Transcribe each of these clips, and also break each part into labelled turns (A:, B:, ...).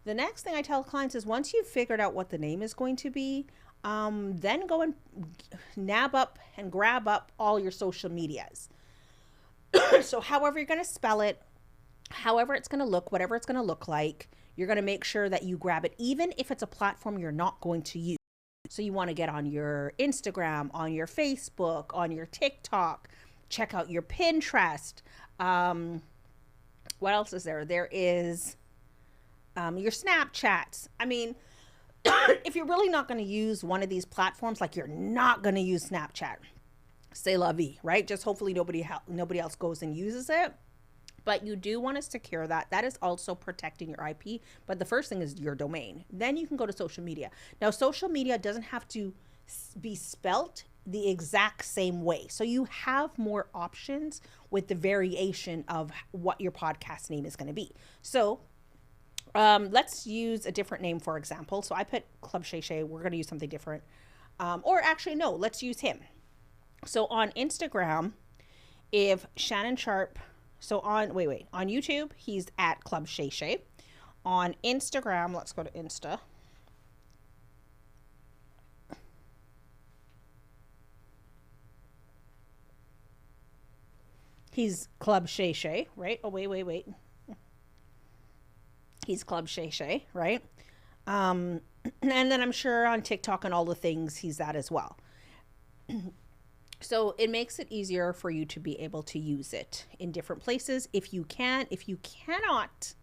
A: The next thing I tell clients is once you've figured out what the name is going to be, then go and nab up and grab up all your social medias. So, however you're going to spell it, however it's going to look, whatever it's going to look like, you're going to make sure that you grab it, even if it's a platform you're not going to use. So, you want to get on your Instagram, on your Facebook, on your TikTok, check out your Pinterest. Um, what else is there? There is your Snapchats. I mean, if you're really not going to use one of these platforms, like you're not going to use Snapchat, say la vie, right? Just hopefully nobody else goes and uses it. But you do want to secure that. That is also protecting your IP. But the first thing is your domain. Then you can go to social media. Now, social media doesn't have to be spelt the exact same way. So you have more options with the variation of what your podcast name is going to be. So let's use a different name, for example. So I put Club Shay Shay. We're going to use something different. Or actually, no, let's use him. So on Instagram, if Shannon Sharp, on YouTube, he's at Club Shay Shay. On Instagram, let's go to Insta. He's Club Shay Shay, right? Oh, wait. He's Club Shay Shay, right? And then I'm sure on TikTok and all the things he's at as well. So it makes it easier for you to be able to use it in different places if you can. If you cannot,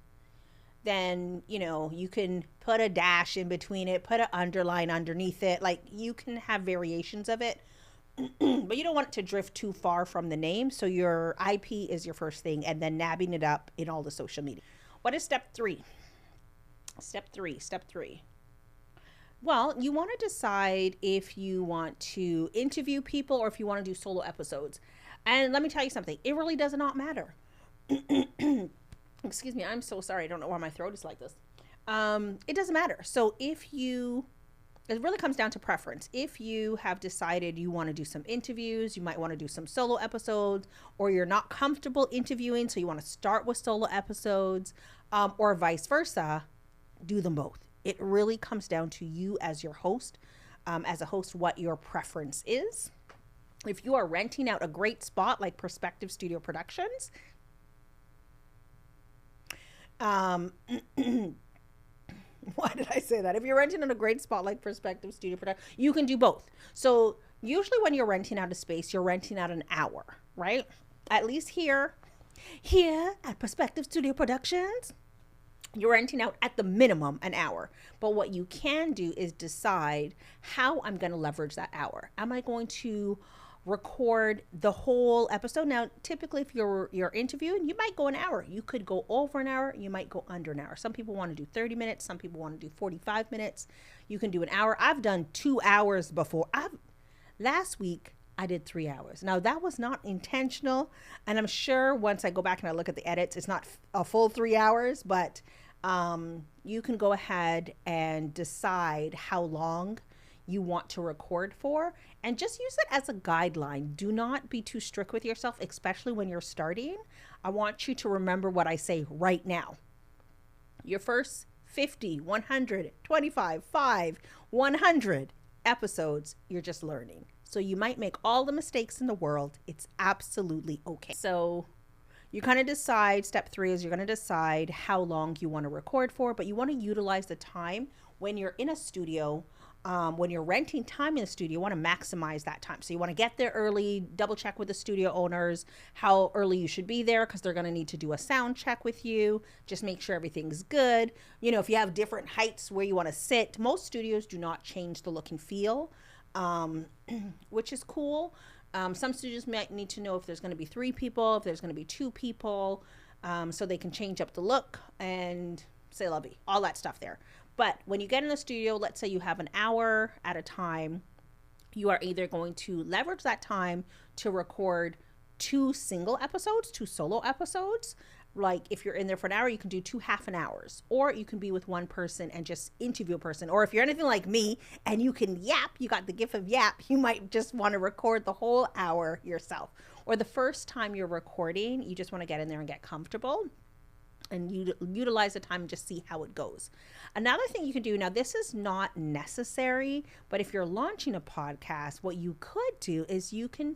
A: then you can put a dash in between it, put an underline underneath it. Like, you can have variations of it, but you don't want it to drift too far from the name. So your IP is your first thing, and then nabbing it up in all the social media. What is step 3? Step three. Well, you want to decide if you want to interview people or if you want to do solo episodes. And let me tell you something, it really does not matter. Excuse me, I'm so sorry. I don't know why my throat is like this. It doesn't matter. So it really comes down to preference. If you have decided you want to do some interviews, you might want to do some solo episodes, or you're not comfortable interviewing, so you want to start with solo episodes, or vice versa, do them both. It really comes down to you as your host, what your preference is. If you are renting out a great spot like Perspective Studio Productions, why did I say that? If you're renting out a great spot like Perspective Studio Productions, you can do both. So usually when you're renting out a space, you're renting out an hour, right? At least here at Perspective Studio Productions, you're renting out at the minimum an hour. But what you can do is decide how I'm going to leverage that hour. Am I going to record the whole episode? Now, typically, if you're interviewing, you might go an hour. You could go over an hour. You might go under an hour. Some people want to do 30 minutes. Some people want to do 45 minutes. You can do an hour. I've done 2 hours before. Last week, I did 3 hours. Now, that was not intentional. And I'm sure once I go back and I look at the edits, it's not a full 3 hours, but you can go ahead and decide how long you want to record for, and just use it as a guideline. Do not be too strict with yourself, especially when you're starting. I want you to remember what I say right now. Your first 50, 100, 25, 5, 100 episodes, you're just learning. So you might make all the mistakes in the world. It's absolutely okay. So you kind of decide, step 3 is you're going to decide how long you want to record for, but you want to utilize the time when you're in a studio. When you're renting time in the studio, you want to maximize that time. So you want to get there early, double check with the studio owners how early you should be there, because they're going to need to do a sound check with you. Just make sure everything's good. If you have different heights where you want to sit, most studios do not change the look and feel, which is cool. Some studios might need to know if there's going to be 3 people, if there's going to be 2 people, so they can change up the look and say la vie, all that stuff there. But when you get in the studio, let's say you have an hour at a time, you are either going to leverage that time to record 2 single episodes, 2 solo episodes. Like if you're in there for an hour, you can do 2 half an hours, or you can be with one person and just interview a person. Or if you're anything like me and you can yap, you got the gift of yap, you might just want to record the whole hour yourself. Or the first time you're recording, you just want to get in there and get comfortable. and utilize the time and just see how it goes. Another thing you can do, now this is not necessary, but if you're launching a podcast, what you could do is you can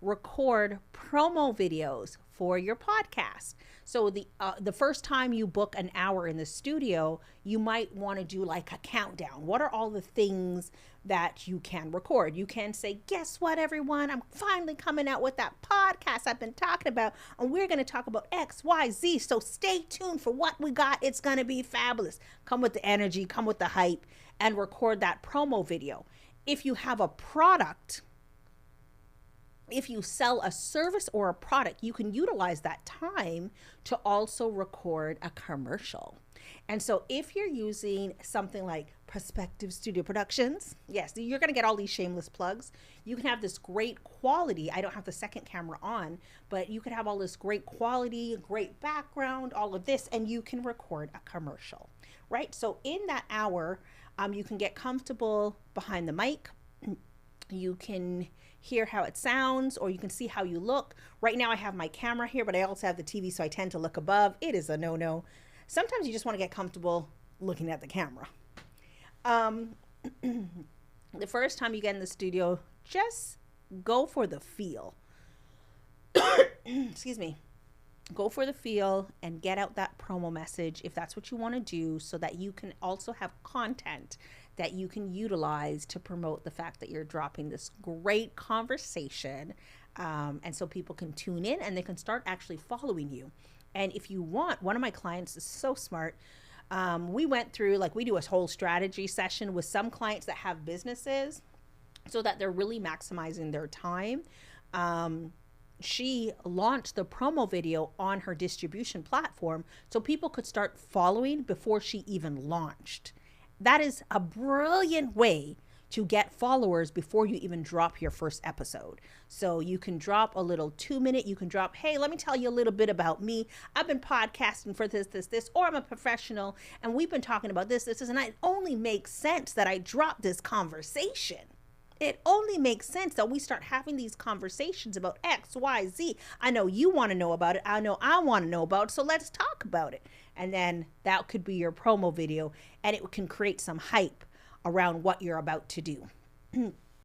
A: record promo videos for your podcast. So the first time you book an hour in the studio, you might want to do like a countdown. What are all the things that you can record? You can say, guess what, everyone? I'm finally coming out with that podcast I've been talking about, and we're going to talk about X, Y, Z. So stay tuned for what we got. It's going to be fabulous. Come with the energy, come with the hype, and record that promo video. If you have a product, if you sell a service or a product, you can utilize that time to also record a commercial. And so if you're using something like Prospective Studio Productions, yes, you're going to get all these shameless plugs. You can have this great quality. I don't have the second camera on, but you could have all this great quality, great background, all of this, and you can record a commercial, right? So in that hour, you can get comfortable behind the mic. You can hear how it sounds, or you can see how you look. Right now I have my camera here, but I also have the TV, so I tend to look above. It is a no-no. Sometimes you just want to get comfortable looking at the camera. The first time you get in the studio, just go for the feel. Excuse me. Go for the feel and get out that promo message if that's what you want to do, so that you can also have content that you can utilize to promote the fact that you're dropping this great conversation. And so people can tune in and they can start actually following you. And if you want, one of my clients is so smart. We went through, like, we do a whole strategy session with some clients that have businesses so that they're really maximizing their time. She launched the promo video on her distribution platform so people could start following before she even launched. That is a brilliant way to get followers before you even drop your first episode. So you can drop a little 2-minute, you can drop, hey, let me tell you a little bit about me. I've been podcasting for this, or I'm a professional and we've been talking about this, and it only makes sense that I drop this conversation. It only makes sense that we start having these conversations about X, Y, Z. I know you want to know about it. I know I want to know about it. So let's talk about it. And then that could be your promo video, and it can create some hype around what you're about to do.